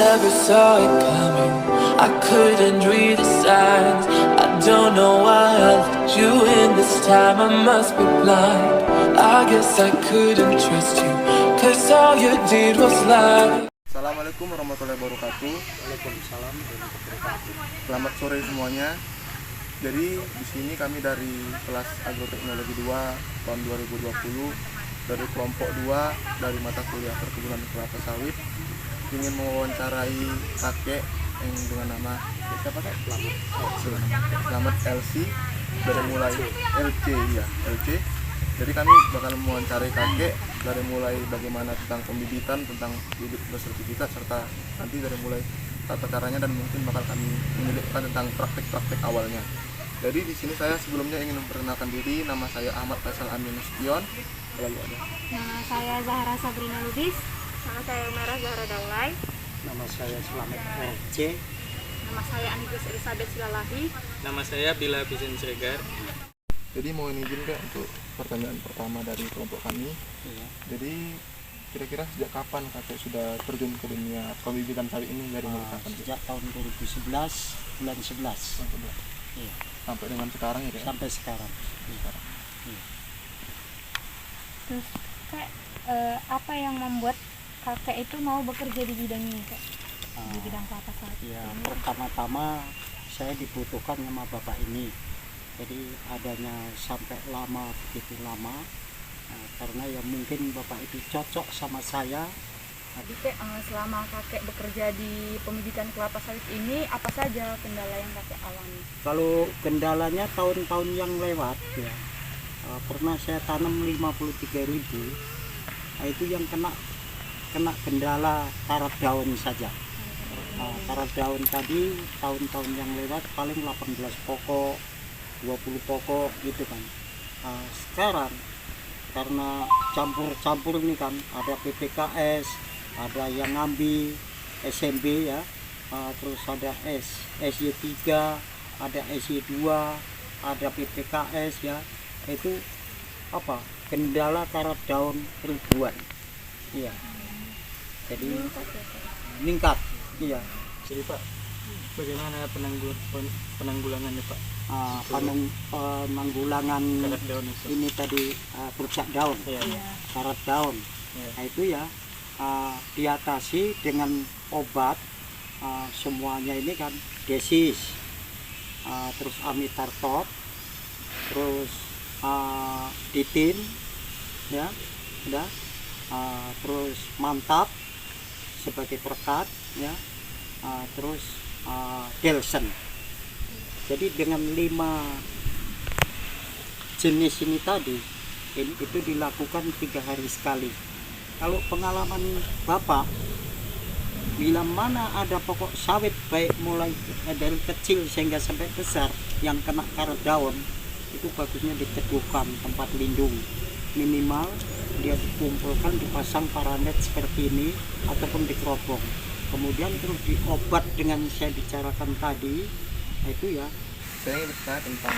never saw it coming. I couldn't read the signs. I don't know why I let you in this time. I must be blind. I guess I couldn't trust you, 'cause all you did was lie. Assalamualaikum warahmatullahi wabarakatuh. Waalaikumsalam warahmatullahi wabarakatuh. Selamat sore semuanya. Jadi di sini kami dari kelas Agroteknologi 2 tahun 2020 dari kelompok 2 dari mata kuliah perkebunan kelapa sawit ingin mewawancarai kakek yang dengan nama siapa kak? Selamat LC dari mulai LC ya LC. Jadi kami bakal mewawancarai kakek dari mulai bagaimana tentang pembibitan, tentang bibit bersertifikat, serta nanti dari mulai tata caranya dan mungkin bakal kami menyelipkan tentang praktek-praktek awalnya. Jadi di sini saya sebelumnya ingin memperkenalkan diri. Nama saya Ahmad Faisal Amin Nasution. Lalu ada. Nama saya Zahra Sabrina Lubis. Nama saya Merah Zahra Daulay. Nama saya Selamat RC. Nama saya Anigus Elizabeth Silalahi. Nama saya Bila Bisin Siregar. Jadi mau izin Kak untuk pertanyaan pertama dari kelompok kami. Ya. Jadi kira-kira sejak kapan kakek sudah terjun ke dunia pembibitan sawit ini dari mulai kapan? Sejak tahun 2011 bulan 11. Iya. Sampai dengan sekarang ya Kak? Sampai sekarang. Iya. Terus Kak, apa yang membuat kakek itu mau bekerja di bidang ini Kak? Di bidang kelapa sawit. Ya, pertama-tama saya dibutuhkan sama bapak ini. Jadi adanya sampai lama, begitu lama, karena ya mungkin bapak itu cocok sama saya. Jadi selama kakek bekerja di pembibitan kelapa sawit ini, apa saja kendala yang kakek alami? Kalau kendalanya tahun-tahun yang lewat ya, pernah saya tanam 53.000. Nah, itu yang kena kendala karat daun saja. Karat daun tadi tahun-tahun yang lewat paling 18 pokok, 20 pokok gitu kan. Sekarang karena campur-campur nih kan, ada PPKS, ada yang ngambil SMB ya, terus ada SY3, ada SY2, ada PPKS ya, itu apa, kendala karat daun ribuan. Iya, jadi meningkat. Iya. Jadi Pak, bagaimana penanggulangannya Pak? Penanggulangan Karat daun itu. ini tadi bercak daun, Iya. karat daun. Iya. Nah, itu ya diatasi dengan obat, semuanya ini kan desis, terus amitartop, terus ditin ya udah, terus mantap sebagai perekat ya, terus gelsen. Jadi dengan 5 jenis ini tadi itu dilakukan 3 hari sekali. Kalau pengalaman Bapak, bila mana ada pokok sawit baik mulai dari kecil sehingga sampai besar yang kena karat daun, itu bagusnya diteduhkan tempat lindung, minimal dia dikumpulkan, dipasang paranet seperti ini ataupun dikerobong, kemudian terus diobat dengan saya bicarakan tadi. Nah, itu ya. Saya ingin bertanya tentang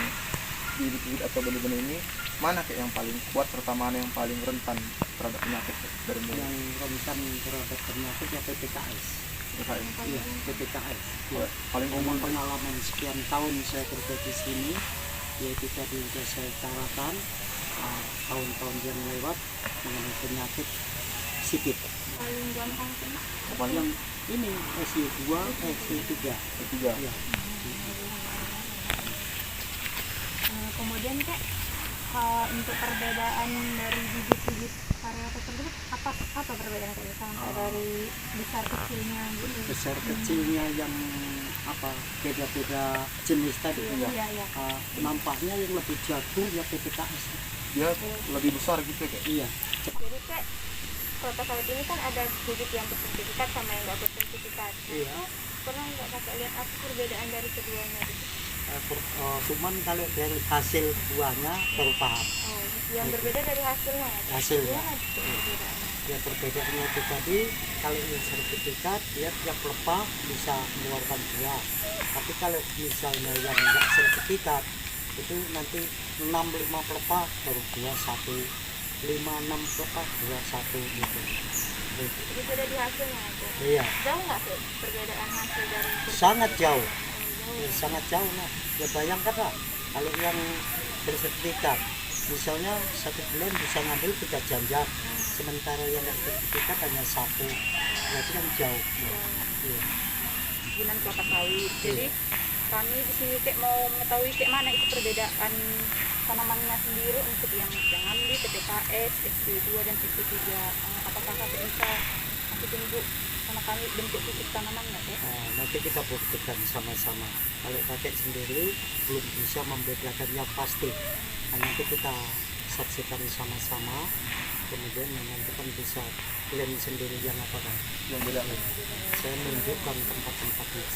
bibit-bibit atau benih-benih ini, mana Kak yang paling kuat serta mana yang paling rentan terhadap penyakit dari mulai? Yang rentan terhadap penyakit ya PPKS. Iya, PPKS. Ya. Paling umum Pengalaman sekian tahun saya kerja di sini, yaitu tadi sudah saya carakan tahun-tahun yang lewat mengenai penyakit sipit. Paling gampang kena? Yang ini SY2, SY3. Ya. Kemudian Kak, untuk perbedaan dari bibit-bibit varietas tersebut apa perbedaan Kak? Sampai dari besar kecilnya gitu. Besar kecilnya yang apa, beda-beda jenis tadi ya. Iya. Nampaknya yang lebih jago ya PPKS. dia lebih besar gitu ya Kak? Iya. Jadi Kak, kelapa sawit ini kan ada bibit yang bersertifikat sama yang nggak bersertifikat. Iya. Pernah nggak kakek lihat apa perbedaan dari keduanya gitu? Cuman kalau dari hasil buahnya baru paham. Oh, yang berbeda dari hasilnya ya? Hasilnya. Gimana itu perbedaannya? Ya perbedaannya itu tadi, kalau yang sertifikat dia tiap pelepah bisa mengeluarkan buah. Tapi kalau misalnya yang enggak sertifikat itu nanti 6-5 pelepah baru buah 1, 5-6 pelepah buah 1 gitu. seperti itu. Jadi sudah di hasilnya aja. Iya, Jauh nggak sih perbedaan hasil dari sangat jauh. Ya, sangat jauh lah. Ya bayangkan lah, kalau yang bersertifikat, misalnya 1 bulan bisa ngambil 3 jam, sementara yang bersertifikat hanya 1, berarti kan jauh. Iya. Perkebunan kelapa sawit. Jadi kami di sini kayak mau mengetahui kayak mana itu perbedaan tanamannya sendiri untuk yang ambil PPKS, SP2 dan SP3. Apakah kakek bisa nanti tunjuk sama kami bentuk fisik tanamannya ya? Nah, nanti kita buktikan sama-sama. Kalau kakek sendiri belum bisa membedakan yang pasti. Nah, nanti kita saksikan sama-sama. Kemudian nanti kan bisa kalian sendiri yang apa kan? Yang beda nih. Saya menunjukkan tempat-tempatnya.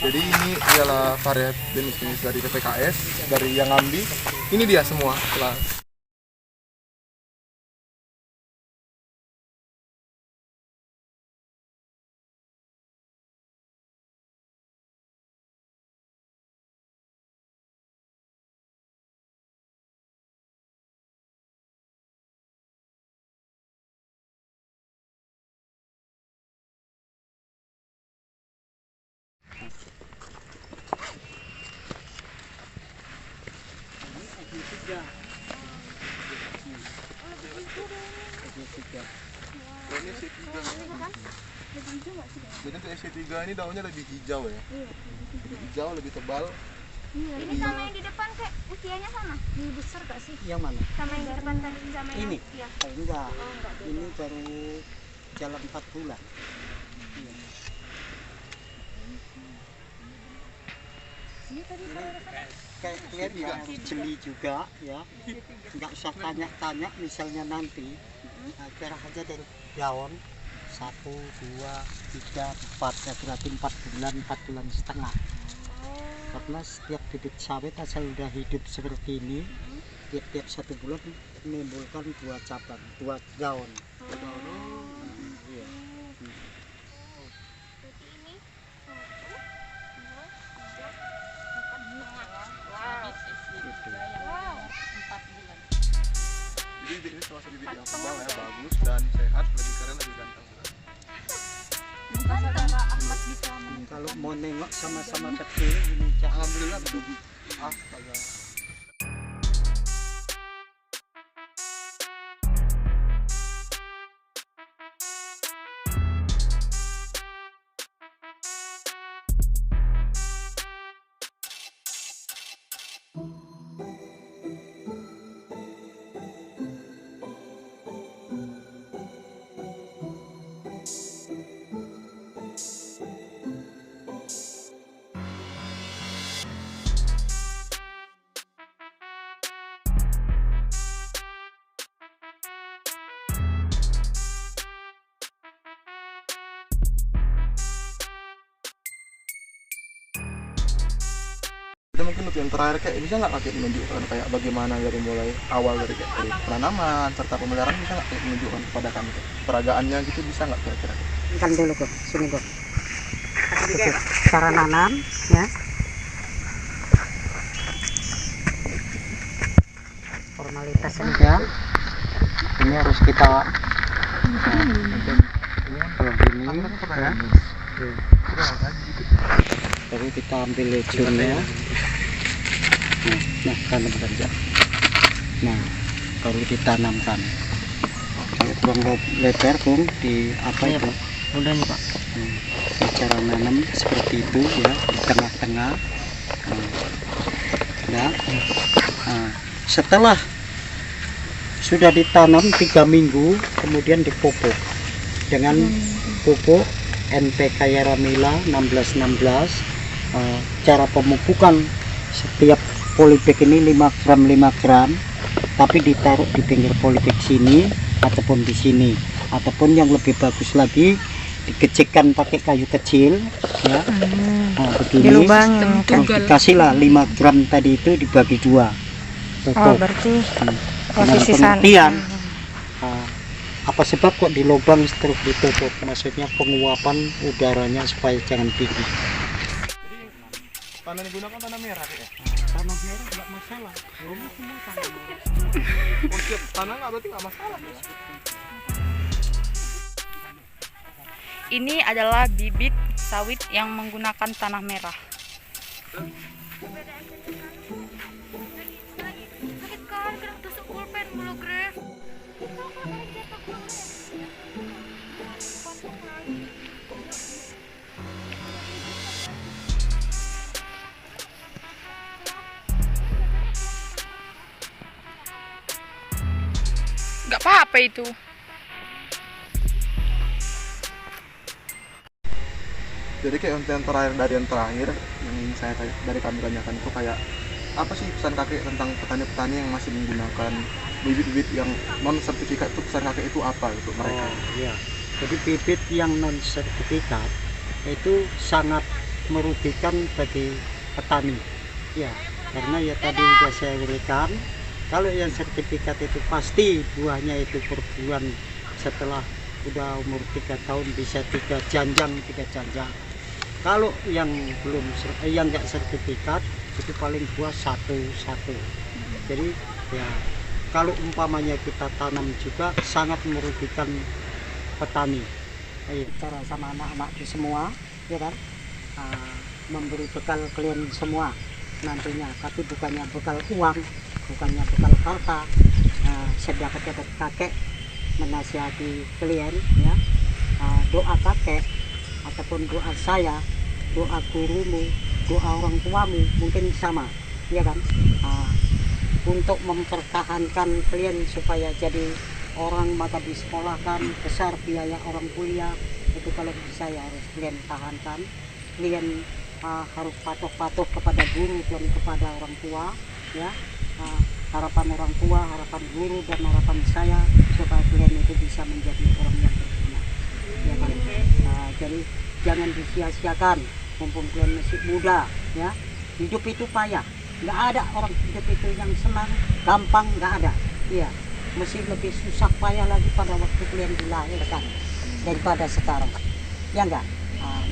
Jadi ini adalah varian jenis-jenis dari PPKS, dari yang ambil. Ini dia semua kelas. Ini C3. Jadi untuk C3 ini daunnya lebih hijau ya. Lebih hijau, lebih tebal. Ini sama yang di depan kayak usianya sama? Lebih besar gak sih? Yang mana? Sama yang di depan tadi sama yang Ini? iya. Oh, enggak. Oh, enggak beda. Ini baru jalan 4 bulan. Iya. Ini tadi Ini kayak kalian ya jeli juga ya. Nggak usah tanya-tanya misalnya nanti. Nah, kira aja dari daun 1, 2, 3, 4 ya berarti 4 bulan setengah. Karena setiap bibit sawit asal udah hidup seperti ini, tiap 1 bulan menimbulkan 2 cabang, 2 daun. Iya. Berarti ini 1, 2, 3, 4, 5. Gitu. Wow. Jadi bibit ini termasuk bibit yang tebal ya, bagus dan sehat, lebih keren, lebih ganteng. Kalau mau nengok sama-sama kecil ini Alhamdulillah betul. Astaga. mungkin untuk yang terakhir kayak bisa nggak kakek menunjukkan kayak bagaimana dari mulai awal dari kayak dari penanaman serta pemeliharaan, bisa nggak kakek menunjukkan kepada kami peragaannya gitu, bisa nggak kira-kira? Kan dulu kok, sini kok. Cara nanam ya. Formalitas saja. Ini harus kita kalau gini ya. Baru kita ambil ujungnya. Nah, tanam saja. Nah, baru ditanamkan. Kalau kurang lebar pun di apa itu? Mudahnya Pak. Cara nanam seperti itu ya, di tengah-tengah. Ya. Setelah sudah ditanam 3 minggu, kemudian dipupuk dengan pupuk NPK Yaramila 1616. Cara pemupukan setiap polybag ini 5 gram, tapi ditaruh di pinggir polybag sini ataupun di sini, ataupun yang lebih bagus lagi dikecilkan pakai kayu kecil ya. Nah, begini dikasihlah 5 gram tadi itu dibagi 2 pupuk. Oh, berarti posisi pengertian apa sebab kok di lubang terus ditutup, maksudnya penguapan udaranya supaya jangan tinggi. Tanah yang digunakan tanah merah ya? Tanah merah nggak masalah, ini semua tanah merah. Oh, siap. Tanah nggak berarti nggak masalah ya? Ini adalah bibit sawit yang menggunakan tanah merah. Gak apa-apa itu. Jadi kayak untuk yang terakhir yang ingin saya dari kami tanyakan itu kayak apa sih pesan kakek tentang petani-petani yang masih menggunakan bibit-bibit yang non sertifikat, itu pesan kakek itu apa untuk mereka? Oh iya, jadi bibit yang non sertifikat itu sangat merugikan bagi petani ya, karena ya tadi sudah saya berikan, kalau yang sertifikat itu pasti buahnya itu berbulan setelah udah umur 3 tahun bisa 3 janjang. Kalau yang belum yang nggak sertifikat itu paling buah satu. Jadi ya kalau umpamanya kita tanam juga sangat merugikan petani. Cara sama anak-anak di semua ya kan, memberi bekal klien semua nantinya, tapi bukannya bekal uang, bukannya bekal harta. Sedangkan kakek menasihati klien ya, doa kakek ataupun doa saya, doa gurumu, doa orang tuamu mungkin sama ya kan, untuk mempertahankan klien supaya jadi orang, maka disekolahkan besar biaya orang kuliah itu, kalau bisa ya harus klien tahankan. Klien harus patuh kepada guru dan kepada orang tua ya. Harapan orang tua, harapan guru, dan harapan saya supaya klien itu bisa menjadi orang yang berguna ya kan? Jadi jangan disia-siakan, mumpung klien masih muda ya. Hidup itu payah, nggak ada orang hidup itu yang senang gampang, nggak ada iya. Mesti lebih susah payah lagi pada waktu klien dilahirkan daripada sekarang ya enggak.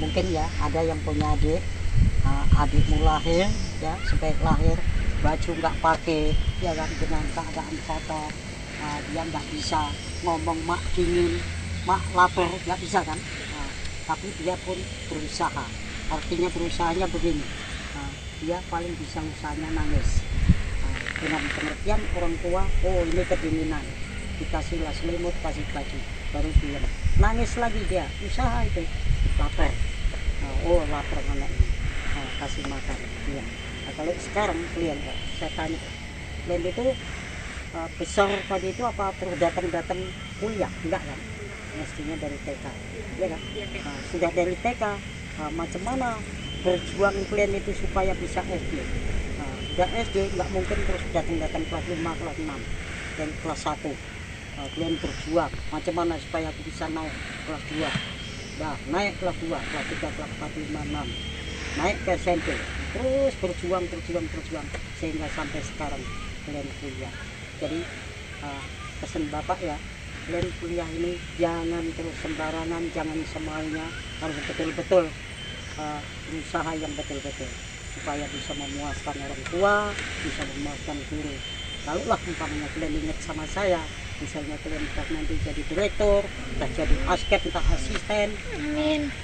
Mungkin ya ada yang punya adikmu lahir ya, sebaik lahir baju nggak pakai ya kan, dengan keadaan kotor, dia nggak bisa ngomong mak dingin, mak lapar, nggak bisa kan. Tapi dia pun berusaha, artinya berusahanya begini, dia paling bisa usahanya nangis, dengan pengertian orang tua, oh ini kedinginan, dikasihlah selimut, kasih baju, baru dia nangis lagi, dia usaha itu lapar, oh lapar anak ini, kasih makan dia. Nah, kalau sekarang klien, saya tanya, klien itu besar tadi itu apa terus datang kuliah? Enggak kan? Mestinya dari TK, ya kan? Sudah dari TK, macam mana berjuang klien itu supaya bisa SD? Udah SD nggak mungkin terus datang kelas 5, kelas 6, dan kelas 1. Klien berjuang, macam mana supaya aku bisa naik kelas 2? Nah, naik kelas 2, kelas 3, kelas 4, 5, 6, naik ke SMP. terus berjuang sehingga sampai sekarang kalian kuliah. Jadi pesan bapak ya, kalian kuliah ini jangan terus sembarangan, jangan semaunya, harus betul-betul usaha yang betul-betul supaya bisa memuaskan orang tua, bisa memuaskan guru. Kalau lah umpamanya kalian ingat sama saya, misalnya kalian entah nanti jadi direktur, entah jadi asket, entah asisten,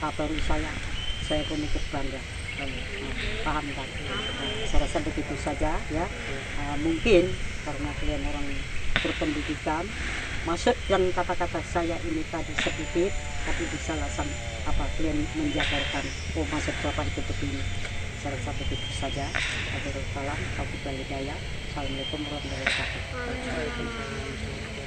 baru saya pun ikut bangga. Paham kan? Saya rasa begitu saja ya. Mungkin karena kalian orang berpendidikan, maksud yang kata-kata saya ini tadi sedikit, tapi bisa langsung kalian menjabarkan, oh maksud bapak itu begini. Saya rasa begitu saja. Assalamualaikum warahmatullahi wabarakatuh. Assalamualaikum warahmatullahi wabarakatuh.